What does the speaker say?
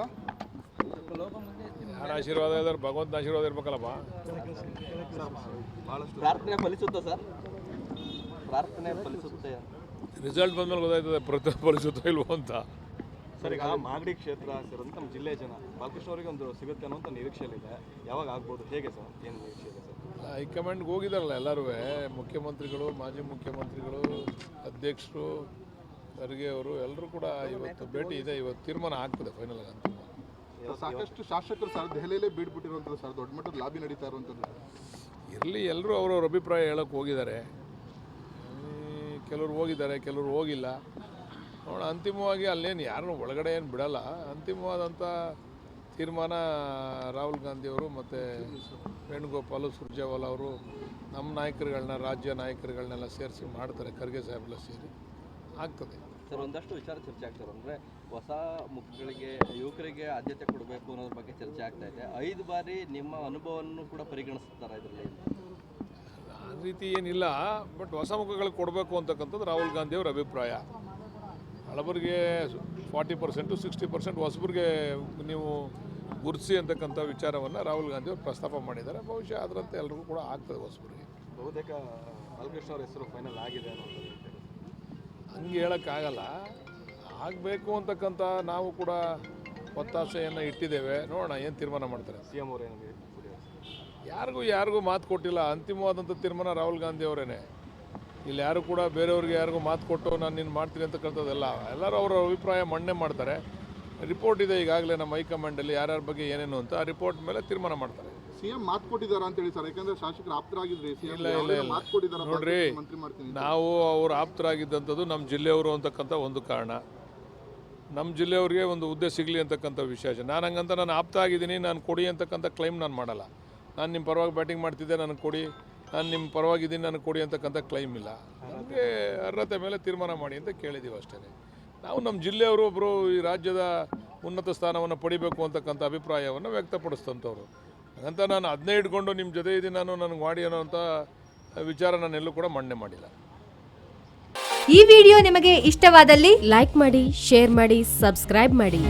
ಅಲ್ಲ? ಯಾರ ಆಶೀರ್ವಾದ ಇದ್ದಾರೆ? ಭಗವಂತನ ಆಶೀರ್ವಾದ ಇರ್ಬೇಕಲ್ಲಪ್ಪ. ಪ್ರಾರ್ಥನೆ ಫಲಿಸುತ್ತಾ ಸರ್? ಪ್ರಾರ್ಥನೆ ಫಲಿಸುತ್ತೆ? ರಿಸಲ್ಟ್ ಬಂದ್ಮೇಲೆ ಗೊತ್ತಾಯ್ತದೆ ಫಲಿಸುತ್ತೋ ಇಲ್ವೋ ಅಂತ. ಸರ್, ಈಗ ಮಾಗಡಿ ಕ್ಷೇತ್ರ ಸೇರಿದಂತೆ ನಮ್ಮ ಜಿಲ್ಲೆಯ ಜನ ಬಾಲಕೃಷ್ಣ ಅವರಿಗೆ ಒಂದು ಸಿಗುತ್ತೆ ಅನ್ನೋಂಥ ನಿರೀಕ್ಷೆಯಲ್ಲಿದೆ. ಯಾವಾಗ ಆಗ್ಬೋದು, ಹೇಗೆ ಸರ್, ಏನು ನಿರೀಕ್ಷೆ ಇದೆ ಸರ್? ಹೈಕಮಾಂಡ್ಗೆ ಹೋಗಿದಾರಲ್ಲ ಎಲ್ಲರೂ, ಮುಖ್ಯಮಂತ್ರಿಗಳು, ಮಾಜಿ ಮುಖ್ಯಮಂತ್ರಿಗಳು, ಅಧ್ಯಕ್ಷರು, ಖರ್ಗೆ ಅವರು ಎಲ್ಲರೂ ಕೂಡ ಇವತ್ತು ಭೇಟಿ ಇದೆ. ಇವತ್ತು ತೀರ್ಮಾನ ಆಗ್ತದೆ ಫೈನಲ್ ಆಗಿ. ಸಾಕಷ್ಟು ಶಾಸಕರು ಸರ್ ದೆಹಲಿಯಲ್ಲೇ ಬೀಡ್ಬಿಟ್ಟಿರುವಂಥದ್ದು ಸರ್, ದೊಡ್ಡ ಮಟ್ಟದ ಲಾಬಿ ನಡೀತಾ ಇರುವಂಥದ್ದು. ಇರಲಿ, ಎಲ್ಲರೂ ಅವ್ರವ್ರ ಅಭಿಪ್ರಾಯ ಹೇಳೋಕ್ಕೆ ಹೋಗಿದ್ದಾರೆ. ಕೆಲವರು ಹೋಗಿದ್ದಾರೆ, ಕೆಲವರು ಹೋಗಿಲ್ಲ. ನೋಡೋಣ, ಅಂತಿಮವಾಗಿ ಅಲ್ಲೇನು ಯಾರನ್ನೂ ಒಳಗಡೆ ಏನು ಬಿಡಲ್ಲ. ಅಂತಿಮವಾದಂಥ ತೀರ್ಮಾನ ರಾಹುಲ್ ಗಾಂಧಿಯವರು ಮತ್ತು ವೇಣುಗೋಪಾಲ್, ಸುರ್ಜೇವಾಲಾ ಅವರು ನಮ್ಮ ನಾಯಕರುಗಳನ್ನ, ರಾಜ್ಯ ನಾಯಕರುಗಳನ್ನೆಲ್ಲ ಸೇರಿಸಿ ಮಾಡ್ತಾರೆ. ಖರ್ಗೆ ಸಾಹೇಬೆಲ್ಲ ಸೇರಿ ಆಗ್ತದೆ ಸರ್. ಒಂದಷ್ಟು ವಿಚಾರ ಚರ್ಚೆ ಆಗ್ತಾರೆ, ಅಂದರೆ ಹೊಸ ಮುಖಗಳಿಗೆ, ಯುವಕರಿಗೆ ಆದ್ಯತೆ ಕೊಡಬೇಕು ಅನ್ನೋದ್ರ ಬಗ್ಗೆ ಚರ್ಚೆ ಆಗ್ತಾ ಇದೆ. 5 ಬಾರಿ ನಿಮ್ಮ ಅನುಭವವನ್ನು ಕೂಡ ಪರಿಗಣಿಸ್ತಾರೆ ಇದರಲ್ಲಿ. ಆ ರೀತಿ ಏನಿಲ್ಲ, ಬಟ್ ಹೊಸ ಮುಖಗಳಿಗೆ ಕೊಡಬೇಕು ಅಂತಕ್ಕಂಥದ್ದು ರಾಹುಲ್ ಗಾಂಧಿಯವ್ರ ಅಭಿಪ್ರಾಯ. ಹಳಬರಿಗೆ 40%, 60% ಹೊಸಬರಿಗೆ ನೀವು ಗುರುತಿಸಿ ಅಂತಕ್ಕಂಥ ವಿಚಾರವನ್ನು ರಾಹುಲ್ ಗಾಂಧಿಯವರು ಪ್ರಸ್ತಾಪ ಮಾಡಿದ್ದಾರೆ. ಬಹುಶಃ ಅದರಂತೆ ಎಲ್ರಿಗೂ ಕೂಡ ಆಗ್ತದೆ ಹೊಸಬರಿಗೆ. ಬಹುತೇಕ ಬಾಲಕೃಷ್ಣ ಅವರ ಹೆಸರು ಫೈನಲ್ ಆಗಿದೆ ಅನ್ನೋದು ಹಂಗೆ ಹೇಳೋಕ್ಕಾಗಲ್ಲ. ಆಗಬೇಕು ಅಂತಕ್ಕಂಥ ನಾವು ಕೂಡ ಒತ್ತಾಸೆಯನ್ನು ಇಟ್ಟಿದ್ದೇವೆ. ನೋಡೋಣ ಏನು ತೀರ್ಮಾನ ಮಾಡ್ತಾರೆ. CM ಅವರೇನು ಯಾರಿಗೂ ಮಾತು ಕೊಟ್ಟಿಲ್ಲ. ಅಂತಿಮವಾದಂಥ ತೀರ್ಮಾನ ರಾಹುಲ್ ಗಾಂಧಿ ಅವರೇನೆ. ಇಲ್ಲಿ ಯಾರು ಕೂಡ ಬೇರೆಯವ್ರಿಗೆ ಯಾರಿಗೂ ಮಾತು ಕೊಟ್ಟು ನಾನು ನೀನು ಮಾಡ್ತೀನಿ ಅಂತಕ್ಕಂಥದ್ದೆಲ್ಲ. ಎಲ್ಲರೂ ಅವರ ಅಭಿಪ್ರಾಯ ಮಂಡನೆ ಮಾಡ್ತಾರೆ. ರಿಪೋರ್ಟ್ ಇದೆ ಈಗಾಗಲೇ ನಮ್ಮ ಹೈಕಮಾಂಡಲ್ಲಿ, ಯಾರ್ಯಾರ ಬಗ್ಗೆ ಏನೇನು ಅಂತ. ಆ ರಿಪೋರ್ಟ್ ಮೇಲೆ ತೀರ್ಮಾನ ಮಾಡ್ತಾರೆ. CM ಮಾತು ಕೊಟ್ಟಿದ್ದಾರೆ ಅಂತೇಳಿ ಸರ್, ಯಾಕಂದ್ರೆ ಶಾಸಕರು ಆಪ್ತರಾಗಿದ್ರಿ. ಇಲ್ಲ ಮಾತು ಕೊಟ್ಟಿದ್ದಾರೆ, ನೋಡ್ರಿ, ಮಂತ್ರಿ ಮಾಡ್ತೀನಿ. ನಾವು ಅವರು ಆಪ್ತರಾಗಿದ್ದಂಥದ್ದು ನಮ್ಮ ಜಿಲ್ಲೆಯವರು ಅಂತಕ್ಕಂಥ ಒಂದು ಕಾರಣ. ನಮ್ಮ ಜಿಲ್ಲೆಯವ್ರಿಗೆ ಒಂದು ಹುದ್ದೆ ಸಿಗಲಿ ಅಂತಕ್ಕಂಥ ವಿಶೇಷ. ನಾನು ಹಂಗಂತ ನಾನು ಆಪ್ತ ಆಗಿದ್ದೀನಿ, ನಾನು ಕೊಡಿ ಅಂತಕ್ಕಂಥ ಕ್ಲೈಮ್ ನಾನು ಮಾಡಲ್ಲ. ನಾನು ನಿಮ್ಮ ಪರವಾಗಿ ಬ್ಯಾಟಿಂಗ್ ಮಾಡ್ತಿದ್ದೆ, ನನಗೆ ಕೊಡಿ, ನಾನು ನಿಮ್ಮ ಪರವಾಗಿದ್ದೀನಿ, ನನಗೆ ಕೊಡಿ ಅಂತಕ್ಕಂಥ ಕ್ಲೈಮ್ ಇಲ್ಲ. ನಮಗೆ ಅರ್ಹತೆ ಮೇಲೆ ತೀರ್ಮಾನ ಮಾಡಿ ಅಂತ ಕೇಳಿದ್ದೀವಿ ಅಷ್ಟೇ. ನಾವು ನಮ್ಮ ಜಿಲ್ಲೆಯವರು ಒಬ್ಬರು ಈ ರಾಜ್ಯದ ಉನ್ನತ ಸ್ಥಾನವನ್ನು ಪಡಿಬೇಕು ಅಂತಕ್ಕಂಥ ಅಭಿಪ್ರಾಯವನ್ನು ವ್ಯಕ್ತಪಡಿಸ್ತಂಥವ್ರು. ಹಾಗಂತ ನಾನು ಅದನ್ನೇ ಇಟ್ಕೊಂಡು ನಿಮ್ಮ ಜೊತೆ ಇದ್ದೀನಿ ನಾನು, ನನಗೆ ಮಾಡಿ ಅನ್ನೋಂಥ ವಿಚಾರ ನಾನೆಲ್ಲೂ ಕೂಡ ಮಂಡನೆ ಮಾಡಿಲ್ಲ. ಈ ವಿಡಿಯೋ ನಿಮಗೆ ಇಷ್ಟವಾದಲ್ಲಿ ಲೈಕ್ ಮಾಡಿ, ಶೇರ್ ಮಾಡಿ, ಸಬ್ಸ್ಕ್ರೈಬ್ ಮಾಡಿ.